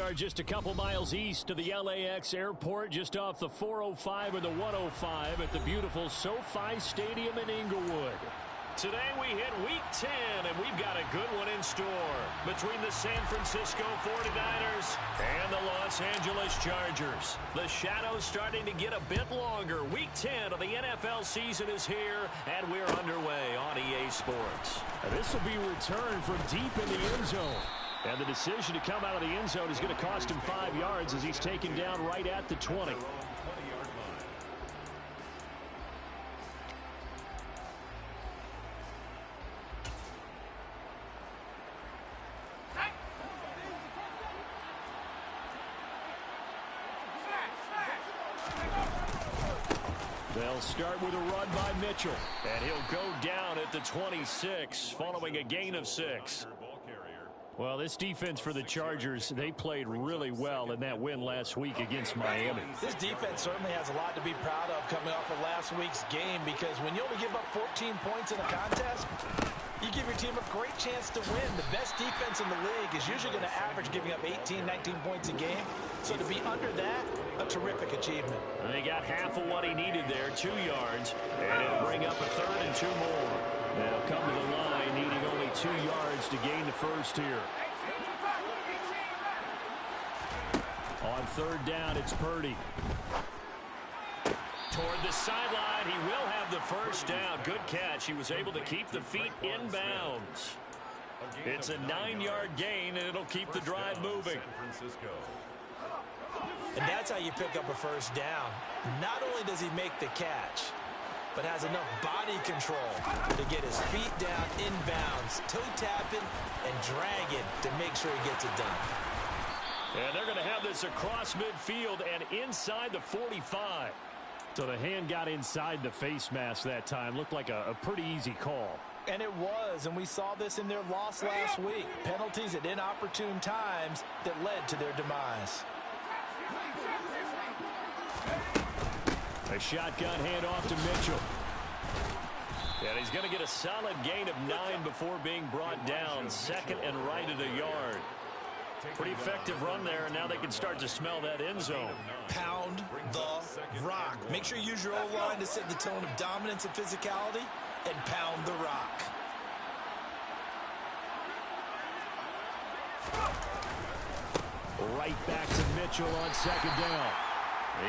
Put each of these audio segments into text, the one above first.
are just a couple miles east of the LAX airport, just off the 405 or the 105 at the beautiful SoFi Stadium in Inglewood. Today we hit Week 10, and we've got a good one in store between the San Francisco 49ers and the Los Angeles Chargers. The shadow's starting to get a bit longer. Week 10 of the NFL season is here, and we're underway on EA Sports. This will be returned from deep in the end zone. And the decision to come out of the end zone is going to cost him 5 yards as he's taken down right at the 20. They'll start with a run by Mitchell. And he'll go down at the 26 following a gain of 6. Well, this defense for the Chargers, they played really well in that win last week against Miami. This defense certainly has a lot to be proud of coming off of last week's game, because when you only give up 14 points in a contest, you give your team a great chance to win. The best defense in the league is usually going to average giving up 18, 19 points a game. So to be under that, a terrific achievement. And they got half of what he needed there, 2 yards, and it'll bring up a 3rd and 2 more. They'll come to the line needing only 2 yards to gain the first here. On 3rd down, it's Purdy. Toward the sideline, he will have the first down. Good catch. He was able to keep the feet in bounds. It's a 9-yard gain, and it'll keep the drive moving. And that's how you pick up a first down. Not only does he make the catch, but has enough body control to get his feet down in bounds, toe tapping and dragging to make sure he gets it done. And they're going to have this across midfield and inside the 45. So the hand got inside the face mask that time. Looked like a pretty easy call. And it was, and we saw this in their loss last week. Penalties at inopportune times that led to their demise. A shotgun handoff to Mitchell. And he's going to get a solid gain of 9 before being brought down. 2nd and right at a yard. Pretty effective run there, and now they can start to smell that end zone. Pound the rock. Make sure you use your O-line to set the tone of dominance and physicality, and pound the rock. Right back to Mitchell on 2nd down.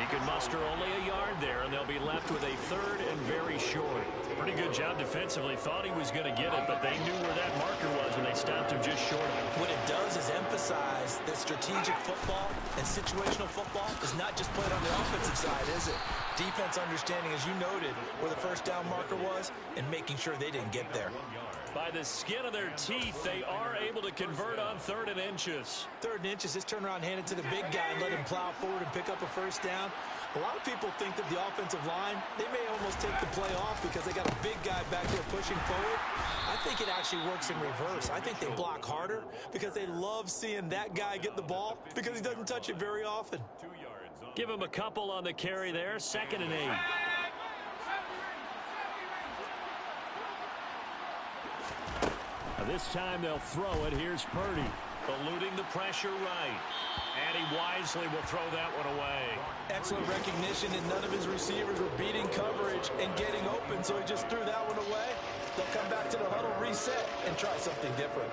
He can muster only a yard there, and they'll be left with a 3rd and very short. Pretty good job defensively. Thought he was going to get it, but they knew where that marker was, and they stopped him just short of it. What it does is emphasize that strategic football and situational football is not just played on the offensive side, is it? Defense understanding, as you noted, where the first down marker was and making sure they didn't get there. By the skin of their teeth, they are able to convert on 3rd and inches. 3rd and inches, just turn around, hand it to the big guy, and let him plow forward and pick up a first down. A lot of people think that the offensive line, they may almost take the play off because they got a big guy back there pushing forward. I think it actually works in reverse. I think they block harder because they love seeing that guy get the ball because he doesn't touch it very often. Give him a couple on the carry there. 2nd and 8. This time they'll throw it. Here's Purdy. Eluding the pressure right. And he wisely will throw that one away. Excellent recognition, and none of his receivers were beating coverage and getting open, so he just threw that one away. They'll come back to the huddle, reset, and try something different.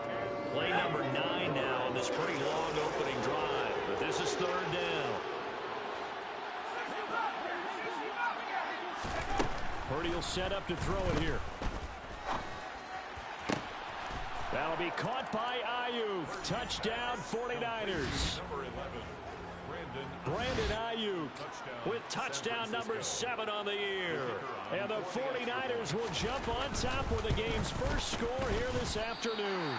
Play number 9 now on this pretty long opening drive. But this is 3rd down. Purdy will set up to throw it here. That'll be caught by Ayuk. Touchdown, 49ers. Brandon Ayuk with touchdown number 7 on the year. And the 49ers will jump on top with the game's first score here this afternoon.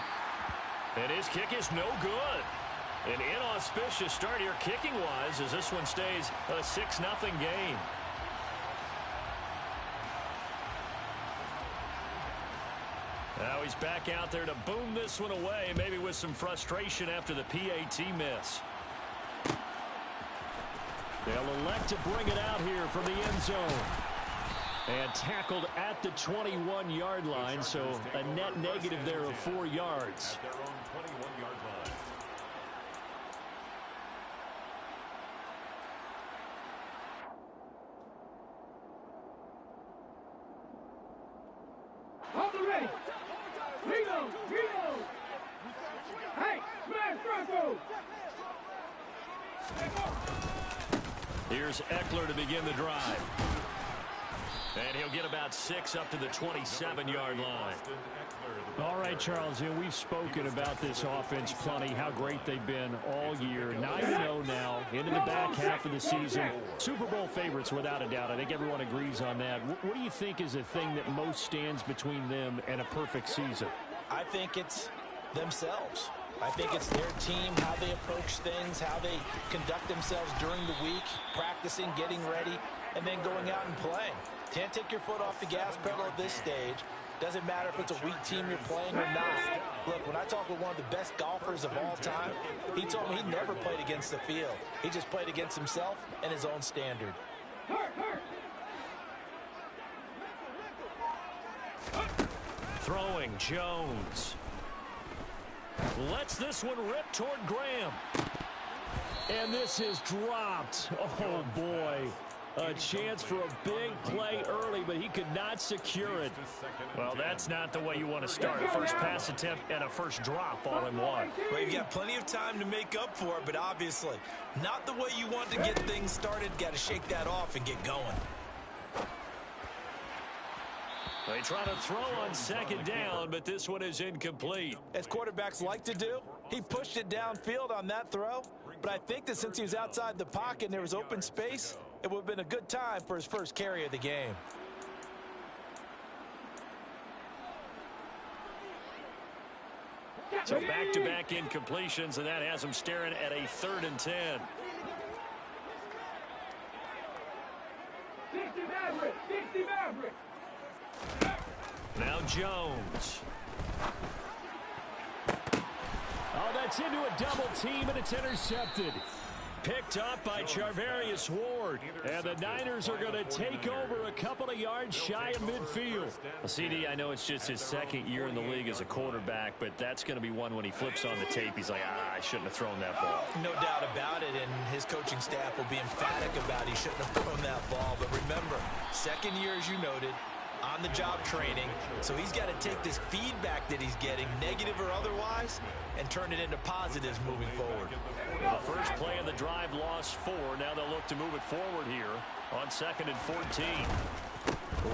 And his kick is no good. An inauspicious start here kicking-wise as this one stays a 6-0 game. Now he's back out there to boom this one away, maybe with some frustration after the PAT miss. They'll elect to bring it out here from the end zone. And tackled at the 21-yard line, so a net negative there of 4 yards. Here's Eckler to begin the drive. And he'll get about 6 up to the 27-yard line. All right, Charles, we've spoken about this offense plenty, how great they've been all year. 9-0 now, into the back half of the season. Super Bowl favorites, without a doubt. I think everyone agrees on that. What do you think is the thing that most stands between them and a perfect season? I think it's themselves. I think it's their team, how they approach things, how they conduct themselves during the week, practicing, getting ready, and then going out and playing. Can't take your foot off the gas pedal at this stage. Doesn't matter if it's a weak team you're playing or not. Look, when I talk with one of the best golfers of all time, he told me he never played against the field. He just played against himself and his own standard. Throwing Jones. Lets this one rip toward Graham. And this is dropped. Oh, boy. A chance for a big play early, but he could not secure it. Well, that's not the way you want to start. First pass attempt and a first drop all in one. Well, you've got plenty of time to make up for it, but obviously not the way you want to get things started. Got to shake that off and get going. They try to throw on second down, but this one is incomplete. As quarterbacks like to do, he pushed it downfield on that throw, but I think that since he was outside the pocket and there was open space, it would have been a good time for his first carry of the game. So back-to-back incompletions, and that has him staring at a 3rd and 10. 60 Maverick! 60 Maverick! Now Jones. Oh, that's into a double team, and it's intercepted. Picked up by Charvarius Ward. And the Niners are going to take over a couple of yards shy of midfield. Well, CD, I know it's just his 2nd year in the league as a quarterback, but that's going to be one when he flips on the tape. He's like, I shouldn't have thrown that ball. No doubt about it, and his coaching staff will be emphatic about he shouldn't have thrown that ball. But remember, 2nd year, as you noted, on-the-job training. So he's got to take this feedback that he's getting, negative or otherwise, and turn it into positives moving forward. The first play of the drive lost 4. Now they'll look to move it forward here on 2nd and 14.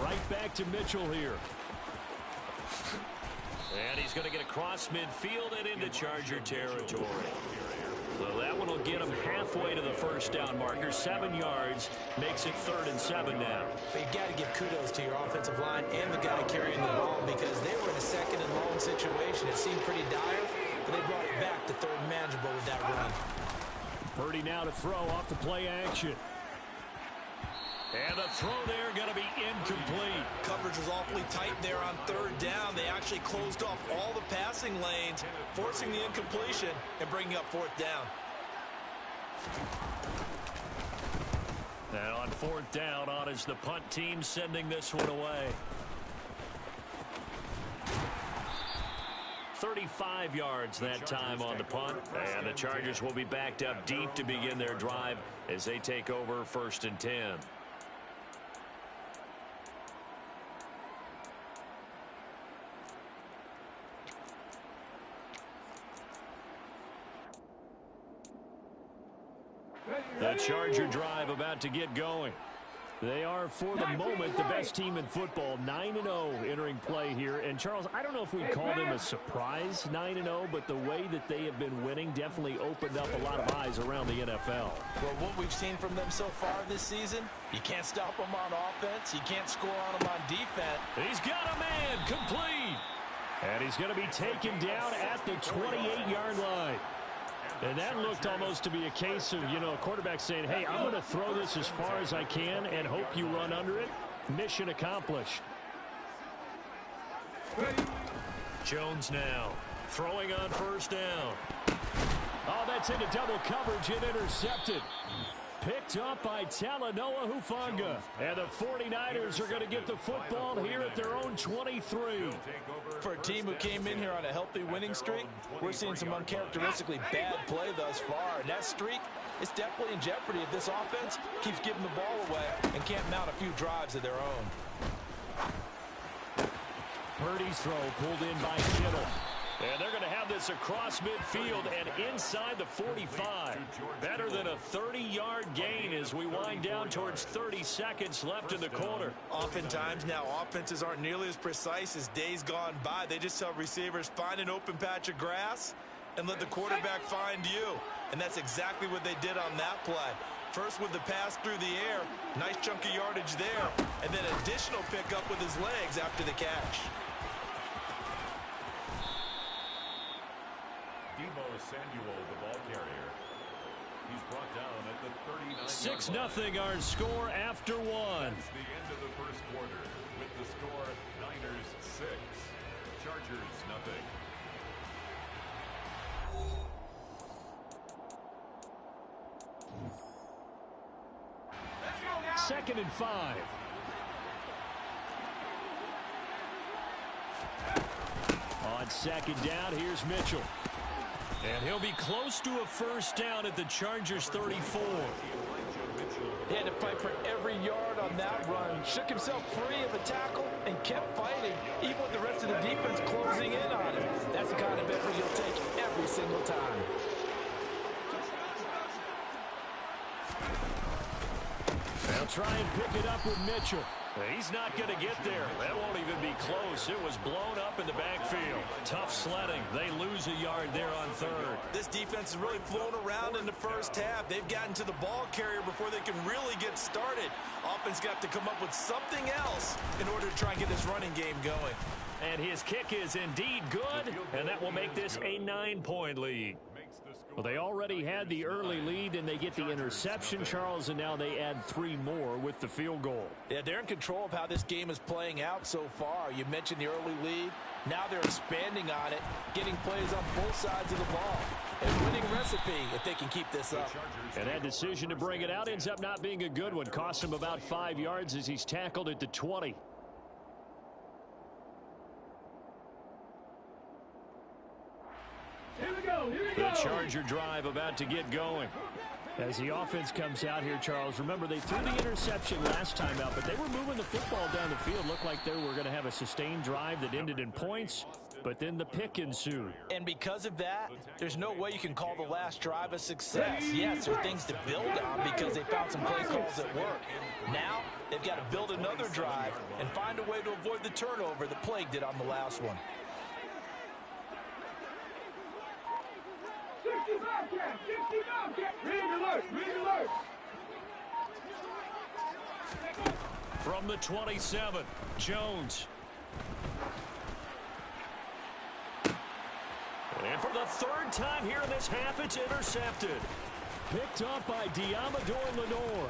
Right back to Mitchell here. And he's going to get across midfield and into Charger territory. So that one will get him halfway to the first down marker. 7 yards makes it 3rd and 7 now. But you got to give kudos to your offensive line and the guy carrying the ball because they were in a 2nd and long situation. It seemed pretty dire, but they brought it back to 3rd and manageable with that run. Purdy now to throw off the play action. And the throw there going to be incomplete. Coverage was awfully tight there on 3rd down. They actually closed off all the passing lanes, forcing the incompletion and bringing up 4th down. And on 4th down, on is the punt team sending this one away. 35 yards that time on the punt. And the Chargers will be backed up deep to begin their drive as they take over 1st and 10. The Charger drive about to get going. They are, for the moment, the best team in football, 9-0 entering play here. And, Charles, I don't know if we'd call them a surprise 9-0, but the way that they have been winning definitely opened up a lot of eyes around the NFL. Well, what we've seen from them so far this season, you can't stop them on offense. You can't score on them on defense. He's got a man complete. And he's going to be taken down at the 28-yard line. And that looked almost to be a case of, a quarterback saying, hey, I'm going to throw this as far as I can and hope you run under it. Mission accomplished. Jones now throwing on 1st down. Oh, that's into double coverage and intercepted. Picked up by Talanoa Hufanga. And the 49ers are going to get the football here at their own 23. For a team who came in here on a healthy winning streak, we're seeing some uncharacteristically bad play thus far. And that streak is definitely in jeopardy if this offense keeps giving the ball away and can't mount a few drives of their own. Purdy's throw pulled in by Kittle. And they're going to have this across midfield and inside the 45. Better than a 30-yard gain as we wind down towards 30 seconds left in the quarter. Oftentimes now offenses aren't nearly as precise as days gone by. They just tell receivers, find an open patch of grass and let the quarterback find you. And that's exactly what they did on that play. First with the pass through the air, nice chunk of yardage there, and then additional pickup with his legs after the catch. Samuel, the ball carrier. He's brought down at the 39-yard 6-0 our score after one. It's the end of the first quarter with the score Niners 6, Chargers nothing. Second and 5. On second down, here's Mitchell. And he'll be close to a first down at the Chargers 34. He had to fight for every yard on that run. Shook himself free of the tackle and kept fighting, even with the rest of the defense closing in on him. That's the kind of effort you'll take every single time. They'll try and pick it up with Mitchell. He's not going to get there. That won't even be close. It was blown up in the backfield. Tough sledding. They lose a yard there on third. This defense is really flown around in the first half. They've gotten to the ball carrier before they can really get started. Offense got to come up with something else in order to try and get this running game going. And his kick is indeed good, and that will make this a 9-point lead. Well, they already had the early lead, and they get the interception, Charles, and now they add 3 more with the field goal. Yeah, they're in control of how this game is playing out so far. You mentioned the early lead. Now they're expanding on it, getting plays on both sides of the ball. A winning recipe if they can keep this up. And that decision to bring it out ends up not being a good one. Cost him about 5 yards as he's tackled at the 20. The Charger drive about to get going. As the offense comes out here, Charles, remember they threw the interception last time out, but they were moving the football down the field. Looked like they were going to have a sustained drive that ended in points, but then the pick ensued. And because of that, there's no way you can call the last drive a success. Yes, there are things to build on because they found some play calls that work. Now, they've got to build another drive and find a way to avoid the turnover that plagued it on the last one. From the 27, Jones. And for the third time here in this half, it's intercepted. Picked up by Diamador Lenore.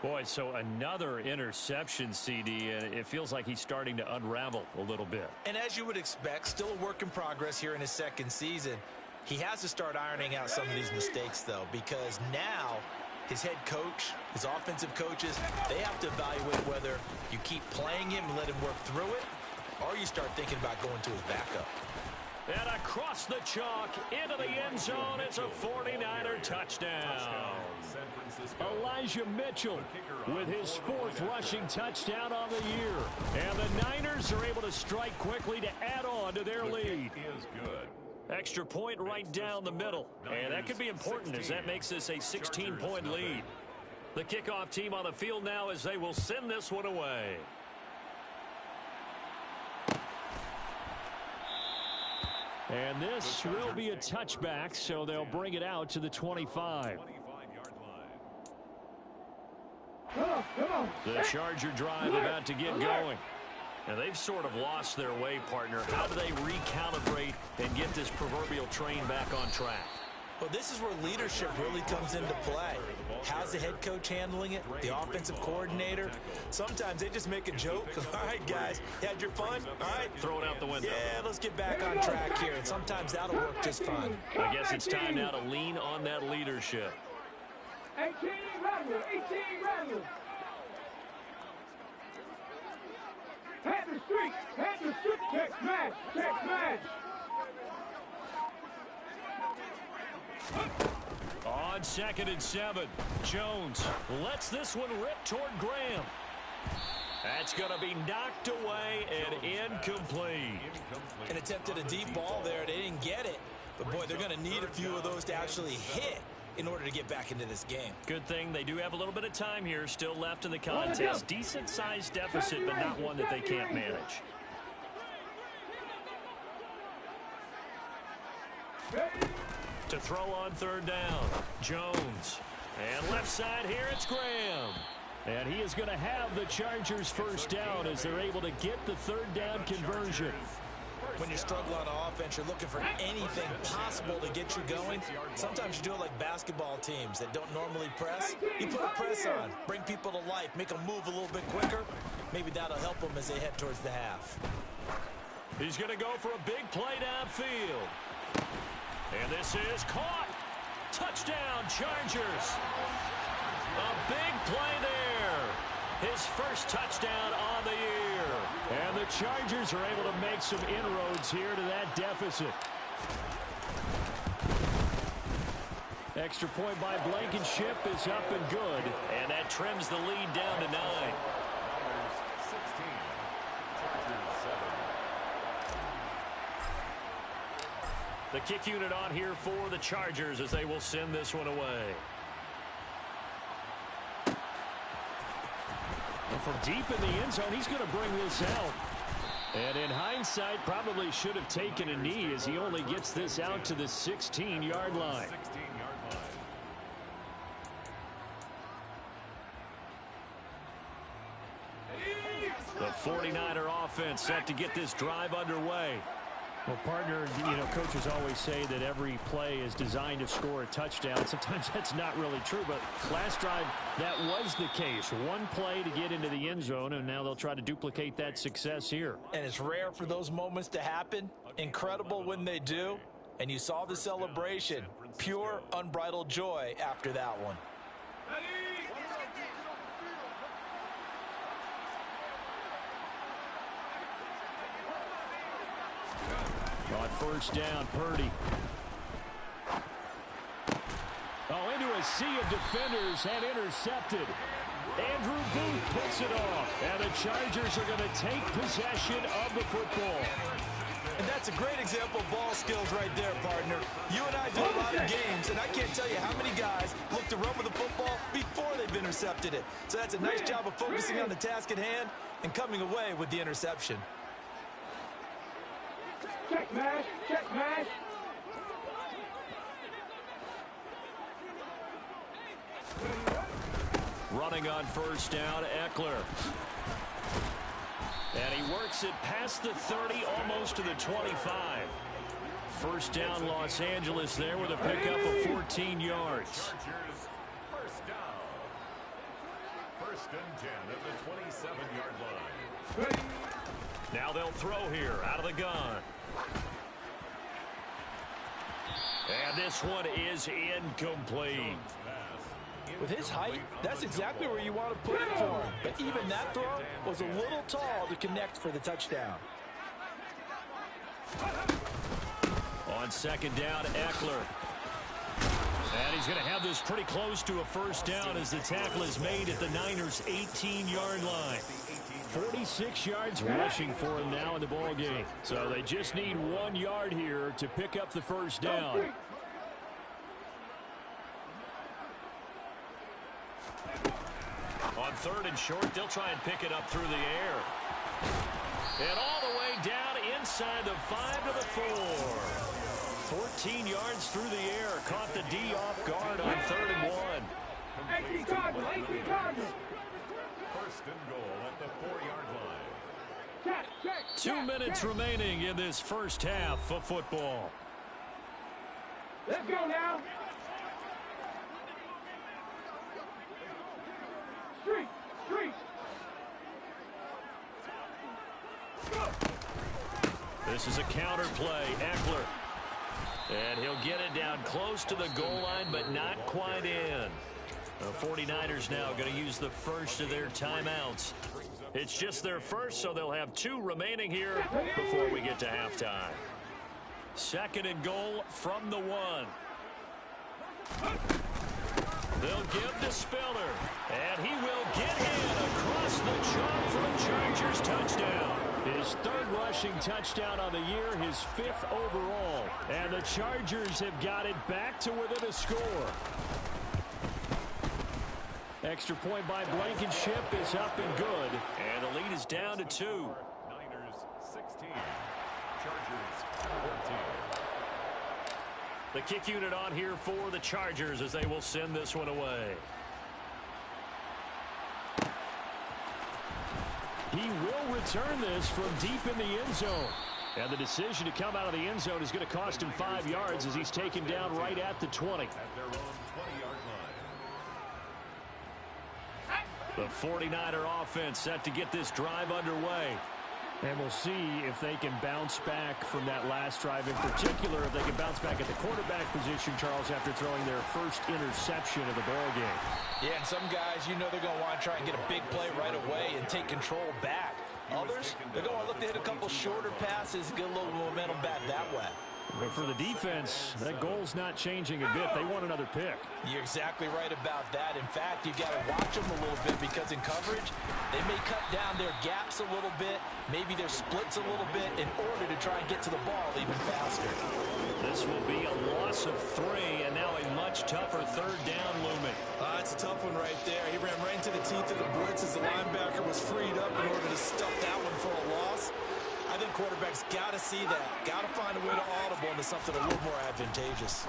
Boy, so another interception, CD, and it feels like he's starting to unravel a little bit. And as you would expect, still a work in progress here in his second season. He has to start ironing out some of these mistakes, though, because now his head coach, his offensive coaches, they have to evaluate whether you keep playing him and let him work through it, or you start thinking about going to his backup. And across the chalk, into the end zone, it's a 49er touchdown. Elijah Mitchell with his 4th rushing touchdown on the year. And the Niners are able to strike quickly to add on to their lead. Extra point right down the middle. And that could be important as that makes this a 16-point lead. The kickoff team on the field now as they will send this one away. And this will be a touchback, so they'll bring it out to the 25. The Charger drive about to get going. And they've sort of lost their way, partner. How do they recalibrate and get this proverbial train back on track? Well, this is where leadership really comes into play. How's the head coach handling it? The offensive coordinator? Sometimes they just make a joke. All right, guys, you had your fun? All right. Throw it out the window. Yeah, let's get back on track here. And sometimes that'll work just fine. I guess it's time now to lean on that leadership. 18 Rattler, 18 Rattler. Head the street, check smash, check smash. On 2nd and 7, Jones lets this one rip toward Graham. That's going to be knocked away and incomplete. An attempt at a deep ball there. They didn't get it. But, boy, they're going to need a few of those to actually hit in order to get back into this game. Good thing they do have a little bit of time here still left in the contest. Decent-sized deficit, but not one that they can't manage. To throw on third down, Jones. And left side here, it's Graham. And he is going to have the Chargers first down as they're able to get the third down conversion. When you struggle on offense, you're looking for anything possible to get you going. Sometimes you do it like basketball teams that don't normally press. You put a press on, bring people to life, make them move a little bit quicker. Maybe that'll help them as they head towards the half. He's going to go for a big play downfield. And this is caught. Touchdown, Chargers. A big play there. His first touchdown on the year. And the Chargers are able to make some inroads here to that deficit. Extra point by Blankenship is up and good. And that trims the lead down to 9. 16, Chargers 7. The kick unit on here for the Chargers as they will send this one away. From deep in the end zone, he's going to bring this out. And in hindsight, probably should have taken a knee as he only gets this out to the 16-yard line. 16-yard line. The 49er offense set to get this drive underway. Well, partner, coaches always say that every play is designed to score a touchdown. Sometimes that's not really true, but last drive, that was the case. One play to get into the end zone, and now they'll try to duplicate that success here. And it's rare for those moments to happen. Incredible when they do. And you saw the celebration. Pure, unbridled joy after that one. On first down, Purdy. Oh, into a sea of defenders and intercepted. Andrew Booth puts it off. And the Chargers are going to take possession of the football. And that's a great example of ball skills right there, partner. You and I do a lot of games, and I can't tell you how many guys look to run with the football before they've intercepted it. So that's a nice job of focusing on the task at hand and coming away with the interception. Check mash, check mash. Running on first down, Eckler. And he works it past the 30, almost to the 25. First down, Los Angeles there with a pickup of 14 yards. Chargers first down. First and 10 at the 27-yard line. Now they'll throw here out of the gun. And this one is incomplete. With his height, that's exactly where you want to put it for him. But even that throw was a little tall to connect for the touchdown. On second down, Eckler. And he's going to have this pretty close to a first down as the tackle is made at the Niners' 18-yard line. 46 yards rushing for him now in the ball game. So they just need 1 yard here to pick up the first down. On third and short, they'll try and pick it up through the air. And all the way down inside the 5 to the 4. 14 yards through the air. Caught the D off guard on third and 1. 18 Cardinals, 18 Cardinals. First and goal at the 4-yard line. Check, check, 2 minutes remaining in this first half of football. Let's go now. Street, street. This is a counter play. Eckler. And he'll get it down close to the goal line, but not quite in. The 49ers now going to use the first of their timeouts. It's just their first, so they'll have 2 remaining here before we get to halftime. Second and goal from the 1. They'll give to Spiller, and he will get in across the chalk for a rushing touchdown on the year, his 5th overall. And the Chargers have got it back to within a score. Extra point by Blankenship is up and good. And the lead is down to 2. Niners 16. Chargers 14. The kick unit on here for the Chargers as they will send this one away. He will return this from deep in the end zone. And the decision to come out of the end zone is going to cost him 5 yards as he's taken down right at the 20. At their own 20-yard line. The 49er offense set to get this drive underway. And we'll see if they can bounce back from that last drive. In particular, if they can bounce back at the quarterback position, Charles, after throwing their first interception of the ballgame. Yeah, and some guys, you know they're going to want to try and get a big play right away and take control back. Others, they're going to look to hit a couple shorter passes, get a little momentum back that way. But for the defense, that goal's not changing a bit. They want another pick. You're exactly right about that. In fact, you've got to watch them a little bit because in coverage, they may cut down their gaps a little bit, maybe their splits a little bit in order to try and get to the ball even faster. This will be a loss of 3, and now a much tougher 3rd down looming. That's a tough one right there. He ran right into the teeth of the blitz as the linebacker was freed up in order to stuff that one for a loss. I think quarterbacks got to see that. Got to find a way to audible into something a little more advantageous.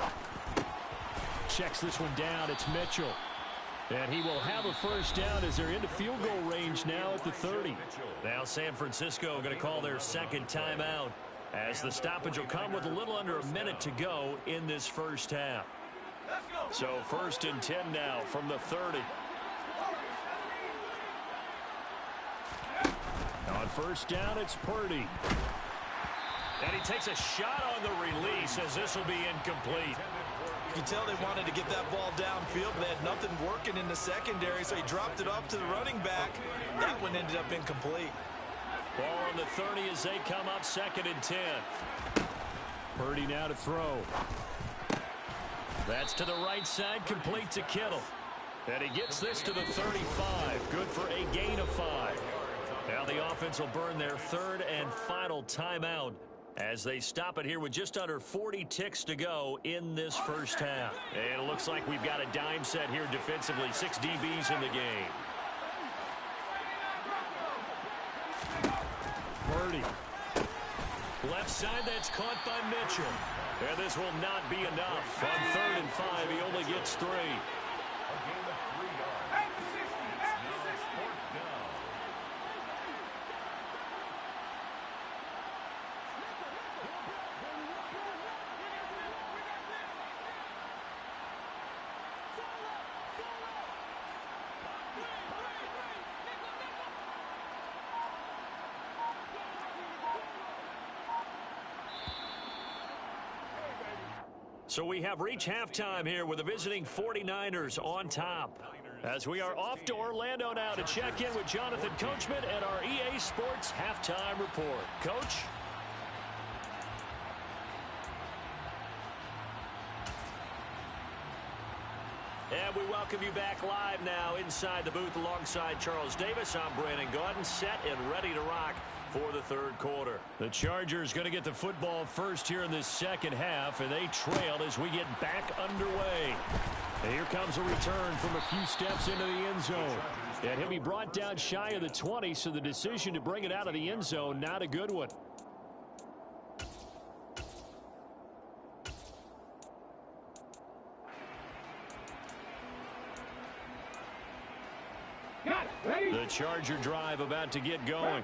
Checks this one down. It's Mitchell. And he will have a first down as they're into field goal range now at the 30. Now San Francisco going to call their second timeout as the stoppage will come with a little under a minute to go in this first half. So 1st and 10 now from the 30. On first down, it's Purdy. And he takes a shot on the release as this will be incomplete. You can tell they wanted to get that ball downfield. They had nothing working in the secondary, so he dropped it off to the running back. That one ended up incomplete. Ball on the 30 as they come up 2nd and 10. Purdy now to throw. That's to the right side, complete to Kittle. And he gets this to the 35. Good for a gain of 5. Now the offense will burn their 3rd and final timeout as they stop it here with just under 40 ticks to go in this first half. And it looks like we've got a dime set here defensively. 6 DBs in the game. Purdy. Left side, that's caught by Mitchell. And this will not be enough. On 3rd and 5, he only gets 3. A gain of 3 yards. Now 4th down. So we have reached halftime here with the visiting 49ers on top. As we are off to Orlando now to check in with Jonathan Coachman and our EA Sports Halftime Report. Coach? And we welcome you back live now inside the booth alongside Charles Davis. I'm Brandon Gaudin, set and ready to rock for the 3rd quarter. The Chargers going to get the football first here in this second half, and they trail as we get back underway. And here comes a return from a few steps into the end zone. And he'll be brought down shy of the 20, so the decision to bring it out of the end zone, not a good one. The Charger drive about to get going.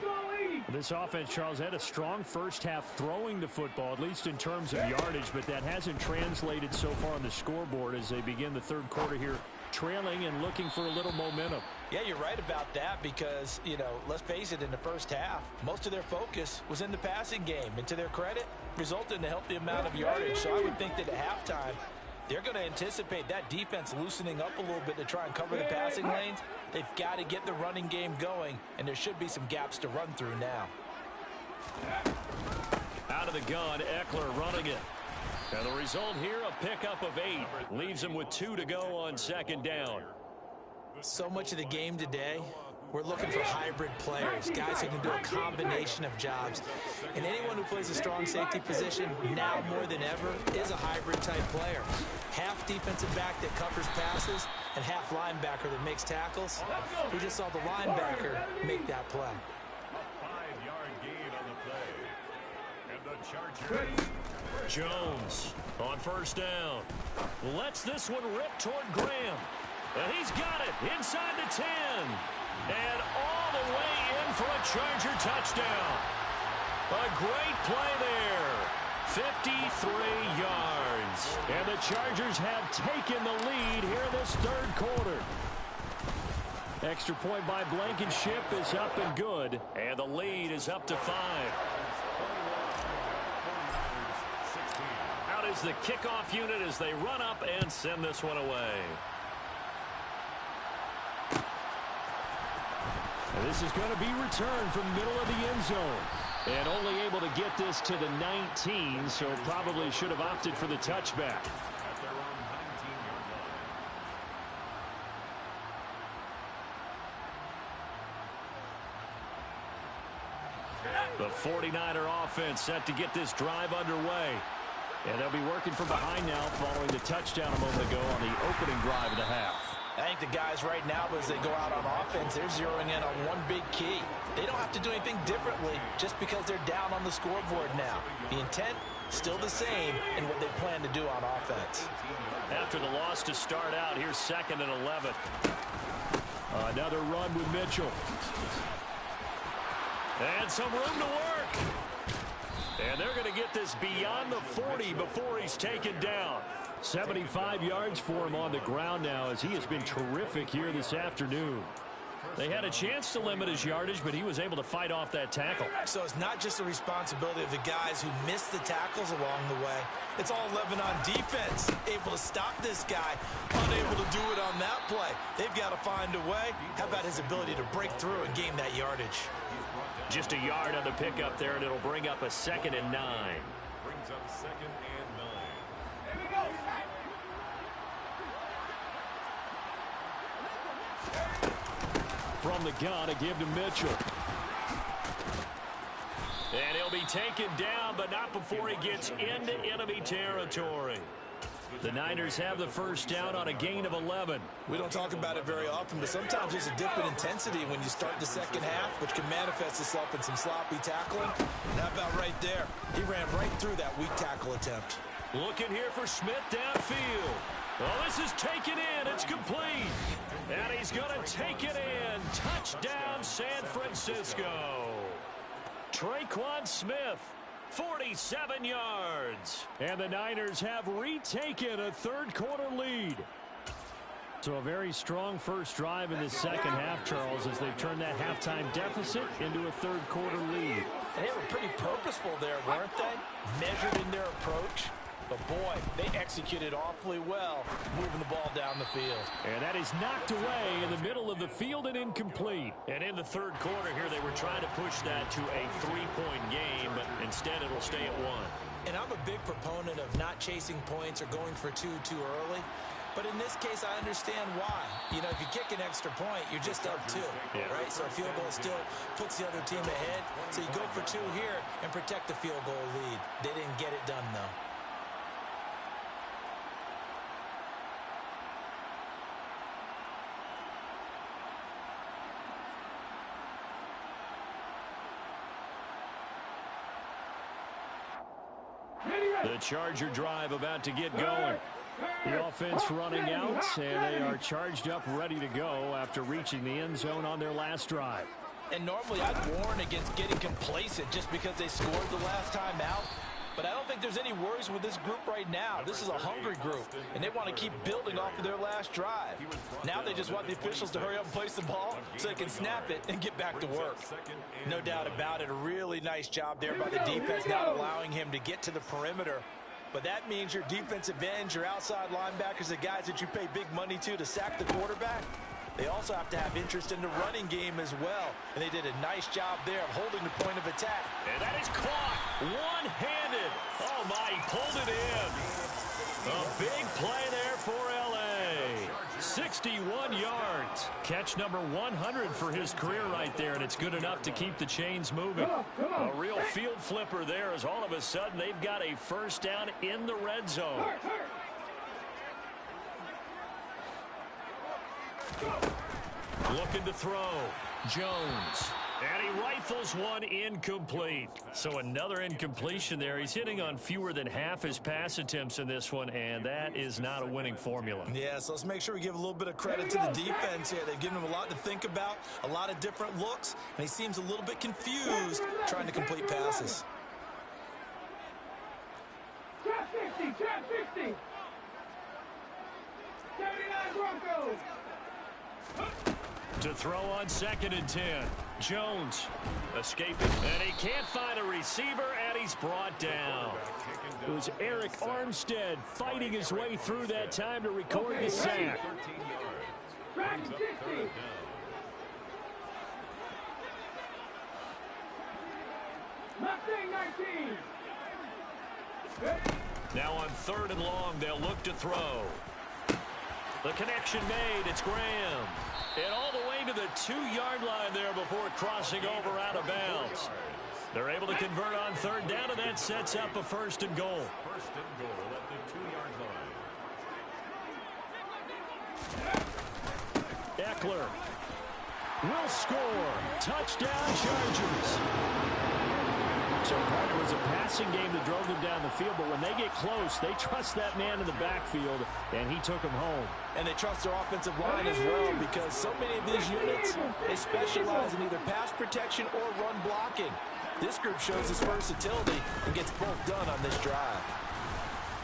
This offense, Charles, had a strong first half throwing the football, at least in terms of yardage, but that hasn't translated so far on the scoreboard as they begin the 3rd quarter here, trailing and looking for a little momentum. Yeah, you're right about that because, you know, let's face it, in the first half, most of their focus was in the passing game. And to their credit, resulted in a healthy amount of yardage. So I would think that at halftime, they're going to anticipate that defense loosening up a little bit to try and cover the passing lanes. They've got to get the running game going, and there should be some gaps to run through now. Out of the gun, Eckler running it. And the result here, a pickup of 8. Leaves him with 2 to go on 2nd down. So much of the game today We're looking for hybrid players, guys who can do a combination of jobs. And anyone who plays a strong safety position, now more than ever, is a hybrid-type player. Half defensive back that covers passes and half linebacker that makes tackles. We just saw the linebacker make that play. A 5-yard gain on the play. And the Chargers. Jones on first down. Lets this one rip toward Graham. And he's got it inside the 10. And all the way in for a Charger touchdown. A great play there. 53 yards. And the Chargers have taken the lead here in this third quarter. Extra point by Blankenship is up and good. And the lead is up to 5. Out is the kickoff unit as they run up and send this one away. And this is going to be returned from middle of the end zone. And only able to get this to the 19, so probably should have opted for the touchback. At their own 19-yard line. The 49er offense set to get this drive underway. And they'll be working from behind now following the touchdown a moment ago on the opening drive of the half. I think the guys right now, as they go out on offense, they're zeroing in on one big key. They don't have to do anything differently just because they're down on the scoreboard now. The intent, still the same in what they plan to do on offense. After the loss to start out, here's 2nd and 11. Another run with Mitchell. And some room to work. And they're going to get this beyond the 40 before he's taken down. 75 yards for him on the ground now as he has been terrific here this afternoon. They had a chance to limit his yardage, but he was able to fight off that tackle. So it's not just the responsibility of the guys who missed the tackles along the way. It's all 11 on defense, able to stop this guy, unable to do it on that play. They've got to find a way. How about his ability to break through and gain that yardage? Just a yard on the pickup there, and it'll bring up a 2nd and 9. Brings up 2nd and 9. Here we go. From the gun, a give to Mitchell. And he'll be taken down, but not before he gets into enemy territory. The Niners have the first down on a gain of 11. We don't talk about it very often, but sometimes there's a dip in intensity when you start the second half, which can manifest itself in some sloppy tackling. And how about right there? He ran right through that weak tackle attempt. Looking here for Smith downfield. Oh, this is taken in. It's complete. And he's going to take it in. Touchdown, San Francisco. Traquan Smith, 47 yards. And the Niners have retaken a third quarter lead. So a very strong first drive in the second half, Charles, as they've turned that halftime deficit into a third quarter lead. And they were pretty purposeful there, weren't they? Measured in their approach. But, boy, they executed awfully well, moving the ball down the field. And that is knocked away in the middle of the field and incomplete. And in the third quarter here, they were trying to push that to a 3-point game, but instead it'll stay at 1. And I'm a big proponent of not chasing points or going for two too early. But in this case, I understand why. You know, if you kick an extra point, you're just up 2, right? So a field goal still puts the other team ahead. So you go for 2 here and protect the field goal lead. They didn't get it done, though. The Charger drive about to get going. The offense running out, and they are charged up, ready to go after reaching the end zone on their last drive. And normally I'd warn against getting complacent just because they scored the last time out. But I don't think there's any worries with this group right now. This is a hungry group, and they want to keep building off of their last drive. Now they just want the officials to hurry up and place the ball so they can snap it and get back to work. No doubt about it, a really nice job there by the defense, not allowing him to get to the perimeter. But that means your defensive ends, your outside linebackers, the guys that you pay big money to sack the quarterback, they also have to have interest in the running game as well. And they did a nice job there of holding the point of attack. And that is caught one-handed. Oh, my, he pulled it in. A big play there for L.A. 61 yards. Catch number 100 for his career right there, and it's good enough to keep the chains moving. A real field flipper there as all of a sudden they've got a first down in the red zone. Looking to throw. Jones. And he rifles one incomplete. So another incompletion there. He's hitting on fewer than half his pass attempts in this one, and that is not a winning formula. Yeah, so let's make sure we give a little bit of credit to the defense here. They've given him a lot to think about, a lot of different looks, and he seems a little bit confused trying to complete passes. Trap 50, trap 50. 79 Broncos. To throw on 2nd and 10. Jones escaping, and he can't find a receiver, and he's brought down. It was Eric Armstead fighting his way through that time to record the sack. Trap 60. Mustang 19. Now on 3rd and long, they'll look to throw. The connection made. It's Graham. And all the way to the 2-yard line there before crossing over out of bounds. They're able to convert on 3rd down, and that sets up a 1st and goal. 1st and goal at the 2-yard line. Eckler will score. Touchdown, Chargers. So part of it was a passing game that drove them down the field, but when they get close, they trust that man in the backfield, and he took them home. And they trust their offensive line as well, because so many of these units, they specialize in either pass protection or run blocking. This group shows his versatility and gets both done on this drive.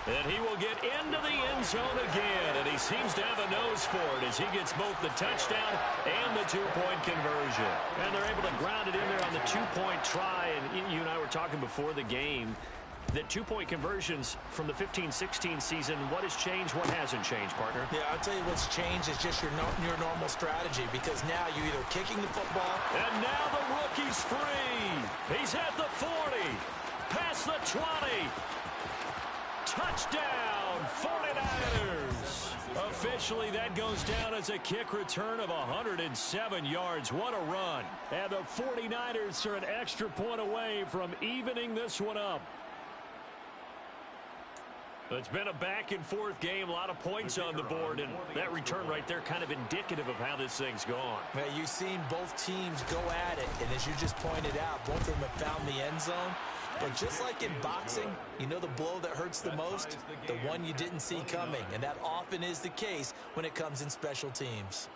And he will get into the end zone again, and he seems to have a nose for it as he gets both the touchdown and the 2-point conversion. And they're able to ground it in there on the 2-point try, and you and I were talking before the game that 2-point conversions from the 15-16 season, what has changed, what hasn't changed, partner? Yeah, I'll tell you what's changed is just your normal strategy, because now you're either kicking the football. And now the rookie's free. He's at the 40, past the 20. Touchdown, 49ers. Officially, that goes down as a kick return of 107 yards. What a run. And the 49ers are an extra point away from evening this one up. It's been a back-and-forth game, a lot of points on the board, and that return right there kind of indicative of how this thing's gone. Yeah, you've seen both teams go at it, and as you just pointed out, both of them have found the end zone. But just like in boxing, you know the blow that hurts the most? The one you didn't see coming, and that often is the case when it comes in special teams.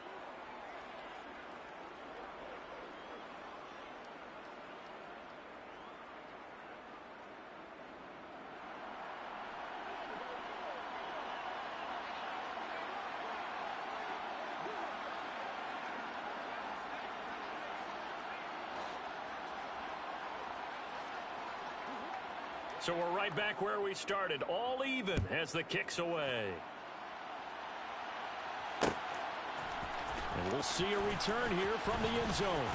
So we're right back where we started, all even as the kick's away. And we'll see a return here from the end zone.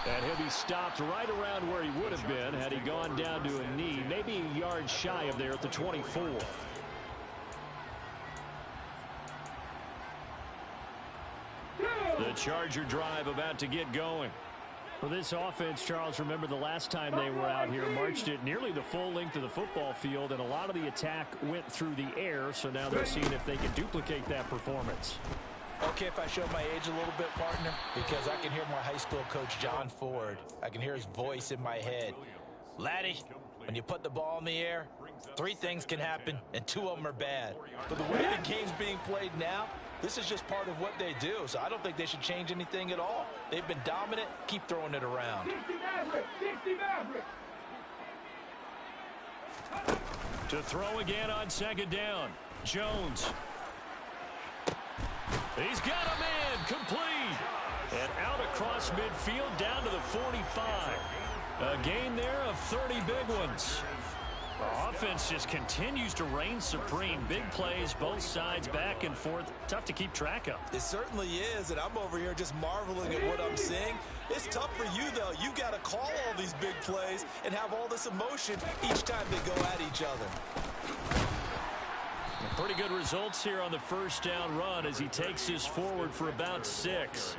And he'll be stopped right around where he would have been had he gone down to a knee, maybe a yard shy of there at the 24. The Charger drive about to get going. For this offense, Charles, remember the last time they were out here, marched it nearly the full length of the football field, and a lot of the attack went through the air, so now they're seeing if they can duplicate that performance. Okay, if I show my age a little bit, partner, because I can hear my high school coach, John Ford. I can hear his voice in my head. Laddie, when you put the ball in the air, 3 things can happen, and 2 of them are bad. But the way the game's being played now, this is just part of what they do, so I don't think they should change anything at all. They've been dominant. Keep throwing it around. 60 Maverick, 60 Maverick. To throw again on 2nd down. Jones. He's got a man complete. And out across midfield down to the 45. A gain there of 30 big ones. The offense just continues to reign supreme. Big plays, both sides, back and forth. Tough to keep track of. It certainly is, and I'm over here just marveling at what I'm seeing. It's tough for you, though. You got to call all these big plays and have all this emotion each time they go at each other. Pretty good results here on the first down run as he takes this forward for about 6.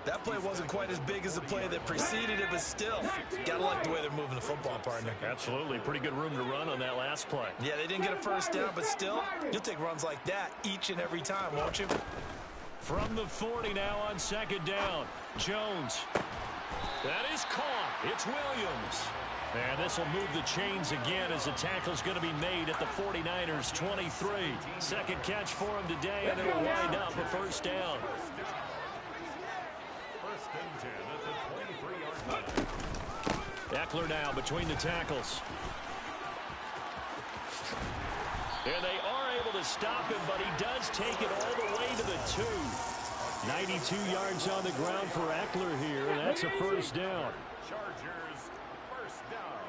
That play wasn't quite as big as the play that preceded it, but still, gotta like the way they're moving the football, partner. Absolutely. Pretty good room to run on that last play. Yeah, they didn't get a first down, but still, you'll take runs like that each and every time, won't you? From the 40 now on second down. Jones. That is caught. It's Williams. And this will move the chains again as the tackle's going to be made at the 49ers 23. Second catch for him today, and it'll wind up a first down. First and 10 at the 23-yard line. Eckler now between the tackles. And they are able to stop him, but he does take it all the way to the 2. 92 yards on the ground for Eckler here. That's a first down. Chargers, first down.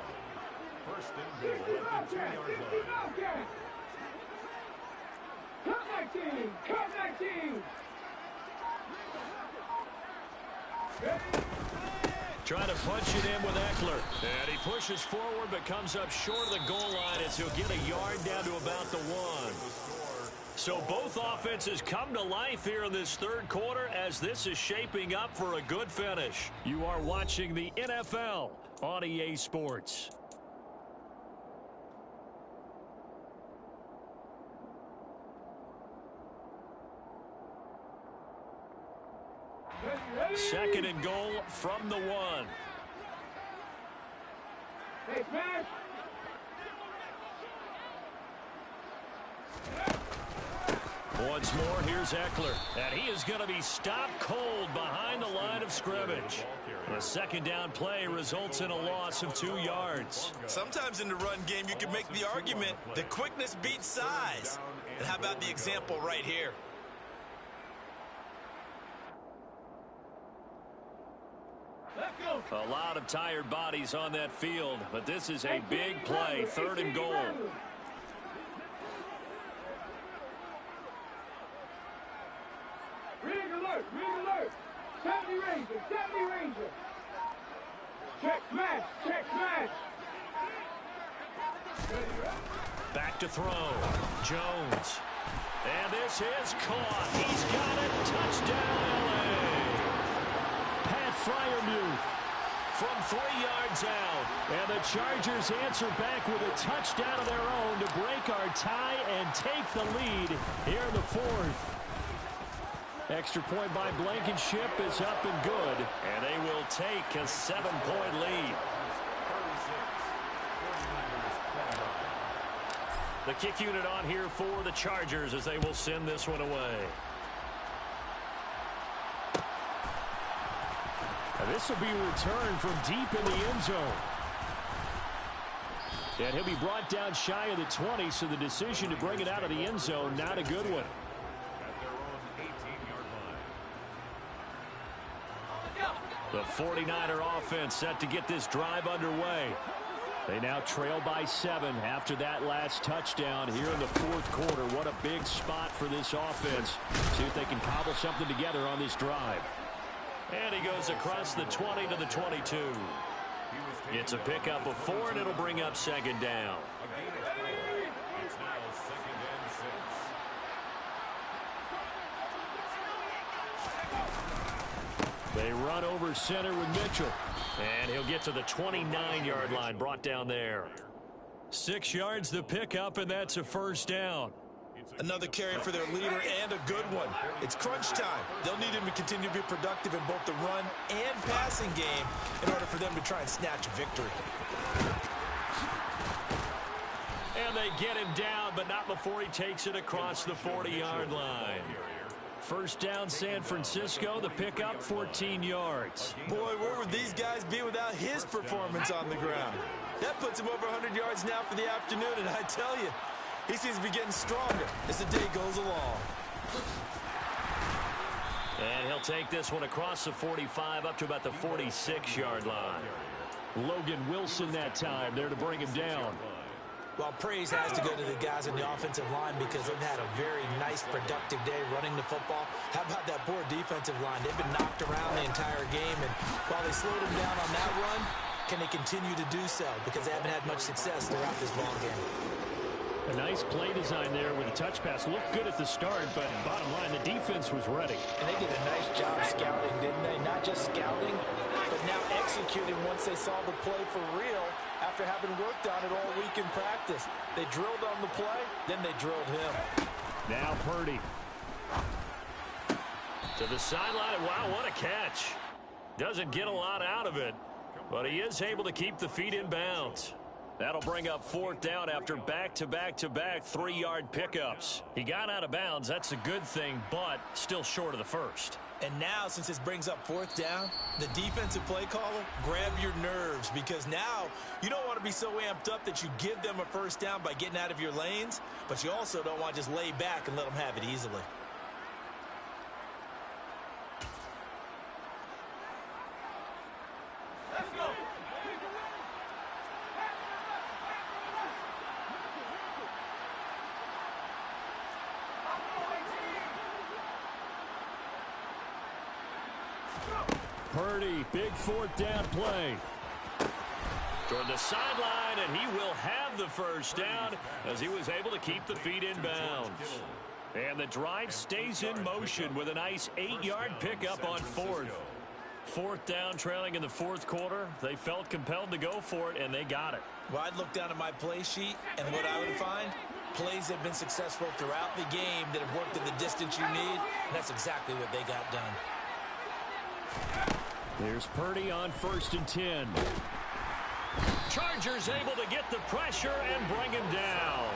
First and goal at the 2-yard line. Cut 19! Cut 19! Trying to punch it in with Eckler. And he pushes forward but comes up short of the goal line as he'll get a yard down to about the 1. So both offenses come to life here in this third quarter as this is shaping up for a good finish. You are watching the NFL on EA Sports. Second and goal from the 1. Hey, smash! Once more, here's Eckler. And he is going to be stopped cold behind the line of scrimmage. A second down play results in a loss of 2 yards. Sometimes in the run game, you can make the argument that quickness beats size. And how about the example right here? A lot of tired bodies on that field, but this is a big play, third and goal. Rig alert! Rig alert! 70 Ranger! 70 Ranger! Check smash! Check smash! Back to throw. Jones. And this is caught. He's got it. Touchdown, LA. Pat Fryermuth from 3 yards out. And the Chargers answer back with a touchdown of their own to break our tie and take the lead here in the 4th. Extra point by Blankenship is up and good. And they will take a 7-point lead. The kick unit on here for the Chargers as they will send this one away. And this will be returned from deep in the end zone. And he'll be brought down shy of the 20, so the decision to bring it out of the end zone, not a good one. At their own 18-yard line. The 49er offense set to get this drive underway. They now trail by 7 after that last touchdown here in the 4th quarter. What a big spot for this offense. See if they can cobble something together on this drive. And he goes across the 20 to the 22. It's a pickup of 4, and it'll bring up second down. It's now second and 6. They run over center with Mitchell. And he'll get to the 29-yard line, brought down there. 6 yards the pickup, and that's a first down. Another carry for their leader and a good one. It's crunch time. They'll need him to continue to be productive in both the run and passing game in order for them to try and snatch a victory. And they get him down, but not before he takes it across the 40-yard line. First down, San Francisco. The pickup, 14 yards. Boy, where would these guys be without his performance on the ground? That puts him over 100 yards now for the afternoon, and I tell you, he seems to be getting stronger as the day goes along. And he'll take this one across the 45 up to about the 46-yard line. Logan Wilson that time there to bring him down. Well, praise has to go to the guys on the offensive line because they've had a very nice, productive day running the football. How about that poor defensive line? They've been knocked around the entire game, and while they slowed them down on that run, can they continue to do so? Because they haven't had much success throughout this ball game. A nice play design there with a touch pass. Looked good at the start, but bottom line, the defense was ready. And they did a nice job scouting, didn't they? Not just scouting, but now executing once they saw the play for real after having worked on it all week in practice. They drilled on the play, then they drilled him. Now Purdy. To the sideline. Wow, what a catch. Doesn't get a lot out of it, but he is able to keep the feet in bounds. That'll bring up fourth down after back-to-back-to-back 3-yard pickups. He got out of bounds. That's a good thing, but still short of the first. And now, since this brings up fourth down, the defensive play caller, grab your nerves, because now you don't want to be so amped up that you give them a first down by getting out of your lanes, but you also don't want to just lay back and let them have it easily. Purdy, big fourth down play. Toward the sideline, and he will have the first down as he was able to keep the feet in bounds. And the drive stays in motion with a nice 8-yard pickup on fourth. Fourth down, trailing in the fourth quarter. They felt compelled to go for it, and they got it. Well, I'd look down at my play sheet, and what I would find, plays have been successful throughout the game that have worked in the distance you need, and that's exactly what they got done. There's Purdy on 1st and 10. Chargers able to get the pressure and bring him down.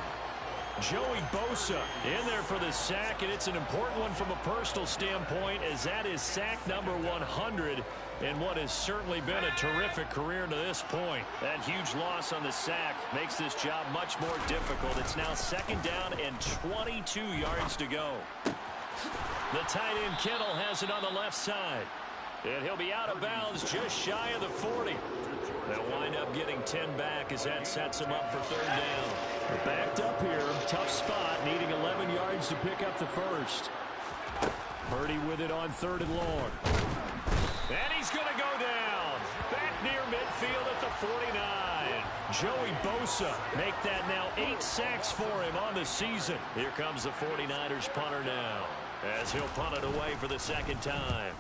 Joey Bosa in there for the sack, and it's an important one from a personal standpoint, as that is sack number 100 in what has certainly been a terrific career to this point. That huge loss on the sack makes this job much more difficult. It's now 2nd down and 22 yards to go. The tight end Kittle has it on the left side. And he'll be out of bounds just shy of the 40. They'll wind up getting 10 back as that sets him up for 3rd down. Backed up here. Tough spot. Needing 11 yards to pick up the first. Purdy with it on 3rd and long. And he's going to go down. Back near midfield at the 49. Joey Bosa. Make that now 8 sacks for him on the season. Here comes the 49ers punter now, as he'll punt it away for the 2nd time.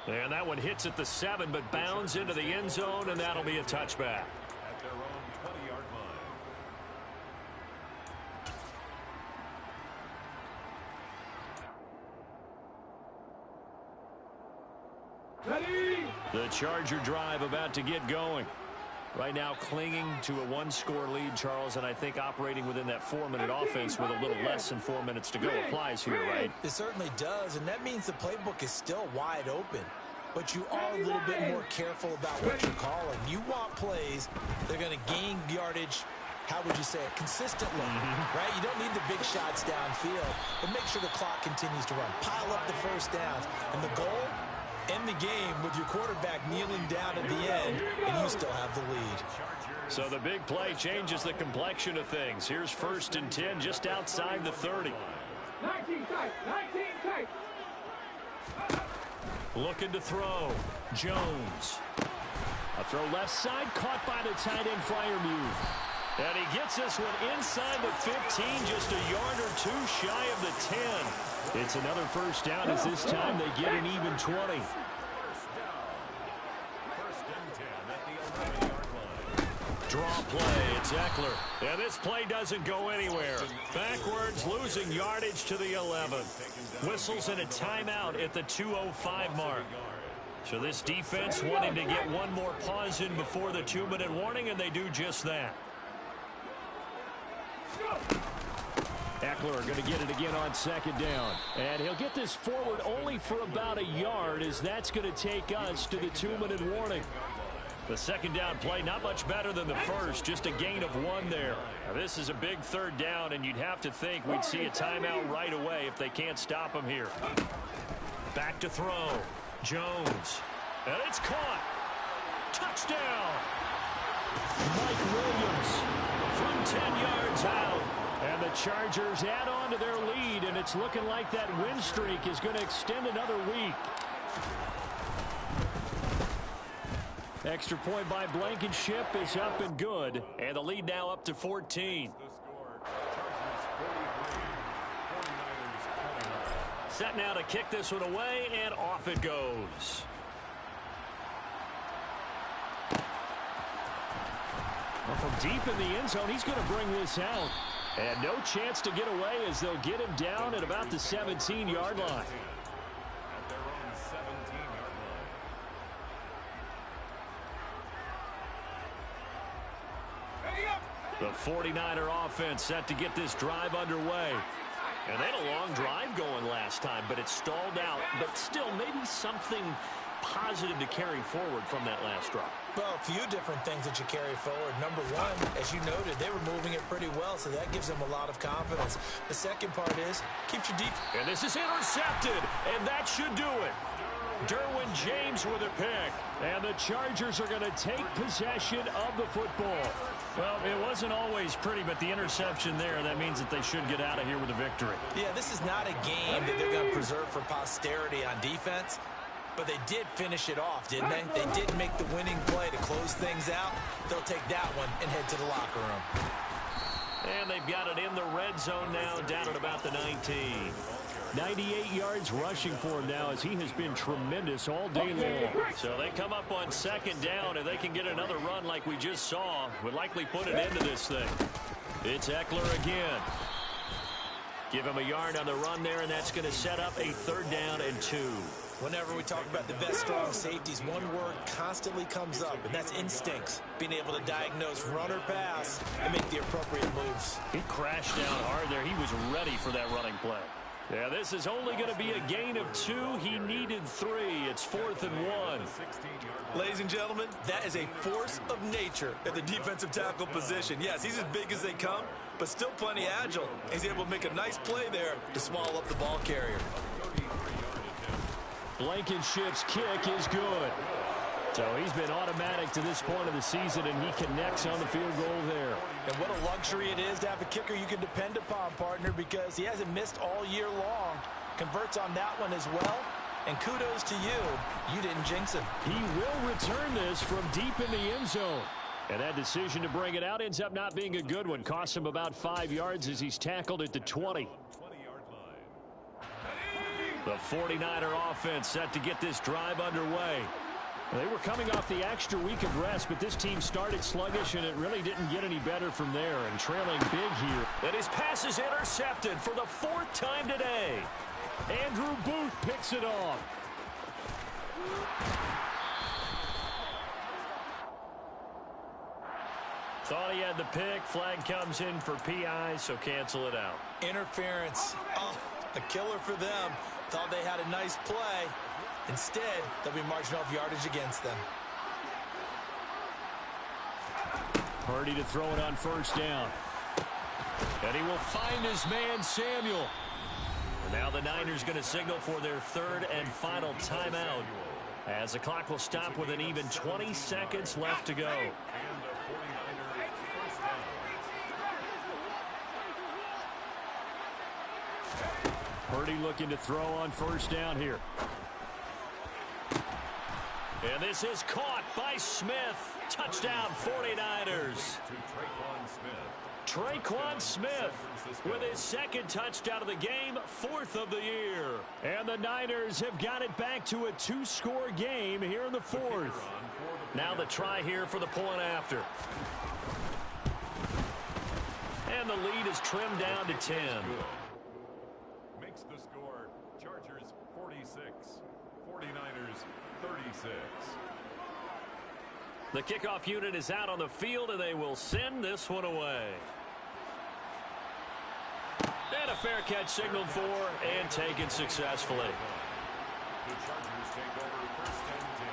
And that one hits at the 7, but bounds into the end zone, and that'll be a touchback. At their own 20-yard line. Ready? The Charger drive about to get going. Right now clinging to a 1-score lead, Charles, and I think operating within that 4-minute offense with a little less than 4 minutes to go applies here, right? It certainly does, and that means the playbook is still wide open. But you are a little bit more careful about what you're calling. You want plays that are going to gain yardage, how would you say it, consistently, right? You don't need the big shots downfield, but make sure the clock continues to run. Pile up the first downs, and the goal, end the game with your quarterback kneeling down at the end, and you still have the lead. So the big play changes the complexion of things. Here's 1st and 10 just outside the 30. 19 tight, 19 tight. Looking to throw. Jones. A throw left side, caught by the tight end Freiermuth. And he gets this one inside the 15, just a yard or 2 shy of the 10. It's another first down, as this time they get an even 20. First and 10 at the 11-yard line. Draw play, it's Eckler. And this play doesn't go anywhere. Backwards, losing yardage to the 11. Whistles and a timeout at the 2:05 mark. So this defense wanting to get one more pause in before the 2-minute warning, and they do just that. Eckler going to get it again on 2nd down. And he'll get this forward only for about a yard, as that's going to take us to the 2-minute warning. The 2nd down play, not much better than the first, just a gain of 1 there. Now, this is a big 3rd down, and you'd have to think we'd see a timeout right away if they can't stop him here. Back to throw. Jones. And it's caught. Touchdown. Mike Williams From 10 yards out. And the Chargers add on to their lead, and it's looking like that win streak is going to extend another week. Extra point by Blankenship is up and good. And the lead now up to 14. Set now to kick this one away, and off it goes. Well, from deep in the end zone, he's going to bring this out. And no chance to get away as they'll get him down at about the 17-yard line. At their own 17-yard line. The 49er offense set to get this drive underway. And they had a long drive going last time, but it stalled out. But still, maybe something positive to carry forward from that last drive. Well, a few different things that you carry forward. Number one, as you noted, they were moving it pretty well, so that gives them a lot of confidence. The second part is, keeps your defense. And this is intercepted, and that should do it. Derwin James with a pick. And the Chargers are going to take possession of the football. Well, it wasn't always pretty, but the interception there, that means that they should get out of here with a victory. Yeah, this is not a game that they're going to preserve for posterity on defense, but they did finish it off, didn't they? They did make the winning play to close things out. They'll take that one and head to the locker room. And they've got it in the red zone now, down at about the 19. 98 yards rushing for him now as he has been tremendous all day long. So they come up on second down, and they can get another run like we just saw. Would likely put an end to this thing. It's Eckler again. Give him a yard on the run there, and that's going to set up a 3rd down and 2. Whenever we talk about the best strong safeties, one word constantly comes up, and that's instincts. Being able to diagnose run or pass and make the appropriate moves. He crashed down hard there. He was ready for that running play. Yeah, this is only going to be a gain of 2. He needed 3. It's 4th and 1. Ladies and gentlemen, that is a force of nature at the defensive tackle position. Yes, he's as big as they come, but still plenty agile. He's able to make a nice play there to swallow up the ball carrier. Blankenship's kick is good. So he's been automatic to this point of the season, and he connects on the field goal there. And what a luxury it is to have a kicker you can depend upon, partner, because he hasn't missed all year long. Converts on that one as well. And kudos to you. You didn't jinx him. He will return this from deep in the end zone. And that decision to bring it out ends up not being a good one. Costs him about 5 yards as he's tackled at the 20. The 49er offense set to get this drive underway. They were coming off the extra week of rest, but this team started sluggish, and it really didn't get any better from there, and trailing big here. And his pass is intercepted for the 4th time today. Andrew Booth picks it off. Thought he had the pick. Flag comes in for PI, so cancel it out. Interference. Oh, a killer for them. Thought they had a nice play. Instead, they'll be marching off yardage against them. Purdy to throw it on 1st down. And he will find his man, Samuel. And now the Niners going to signal for their 3rd and final timeout, as the clock will stop with an even 20 seconds left to go. Purdy looking to throw on 1st down here. And this is caught by Smith. Touchdown, 49ers. Traquan Smith with his 2nd touchdown of the game, 4th of the year. And the Niners have got it back to a 2-score game here in the 4th. Now the try here for the point after. And the lead is trimmed down to 10. Makes the score Chargers 46, 49ers 36. The kickoff unit is out on the field, and they will send this one away. And a fair catch signaled for and taken successfully. The Chargers take over 1st and 10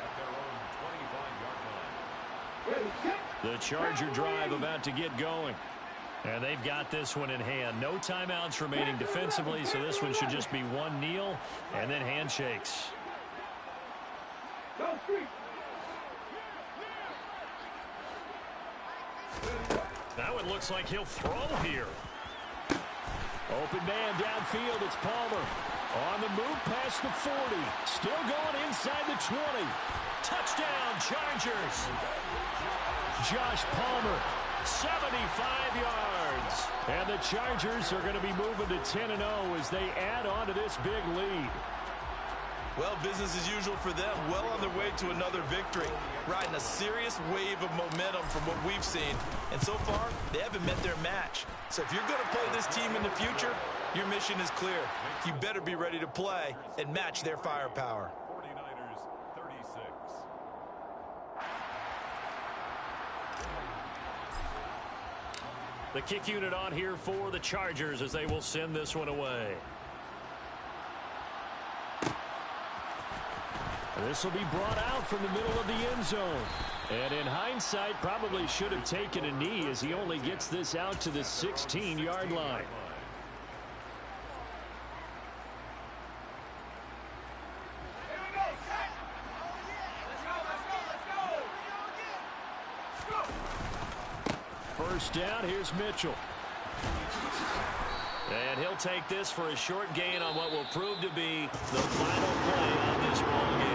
at their own 25-yard line. The Charger drive about to get going. And they've got this one in hand. No timeouts remaining defensively, so this one should just be one kneel and then handshakes. That one looks like he'll throw here. Open man downfield, it's Palmer. On the move past the 40. Still going inside the 20. Touchdown, Chargers. Josh Palmer, 75 yards. And the Chargers are going to be moving to 10-0 as they add on to this big lead. Well, business as usual for them. Well on their way to another victory. Riding a serious wave of momentum from what we've seen. And so far, they haven't met their match. So if you're going to play this team in the future, your mission is clear. You better be ready to play and match their firepower. 49ers 36. The kick unit on here for the Chargers as they will send this one away. This will be brought out from the middle of the end zone. And in hindsight, probably should have taken a knee as he only gets this out to the 16-yard line. First down, here's Mitchell. And he'll take this for a short gain on what will prove to be the final play on this ball game.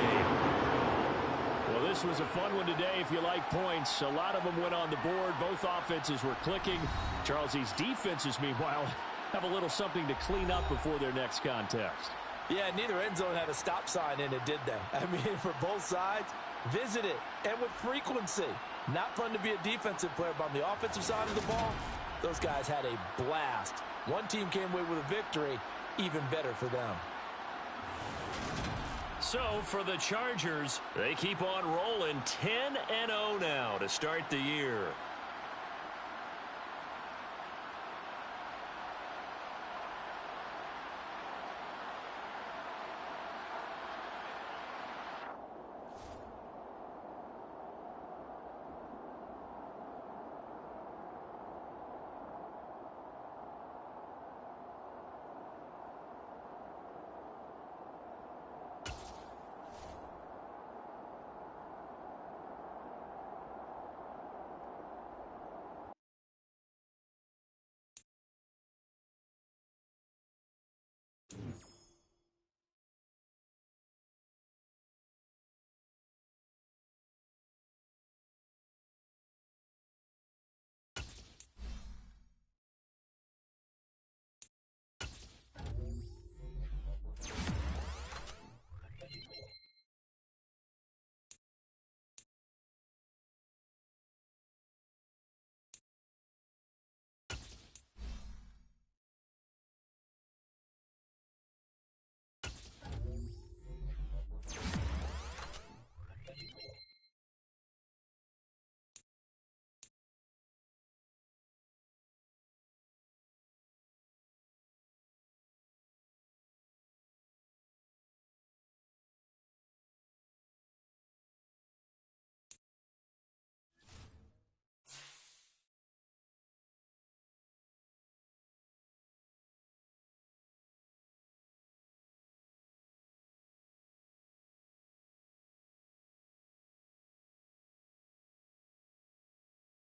Well, this was a fun one today if you like points. A lot of them went on the board. Both offenses were clicking. Charles's defenses, meanwhile, have a little something to clean up before their next contest. Yeah, neither end zone had a stop sign in it, did they? I mean, for both sides, visit it, and with frequency. Not fun to be a defensive player, but on the offensive side of the ball, those guys had a blast. One team came away with a victory, even better for them. So for the Chargers, they keep on rolling 10-0 now to start the year.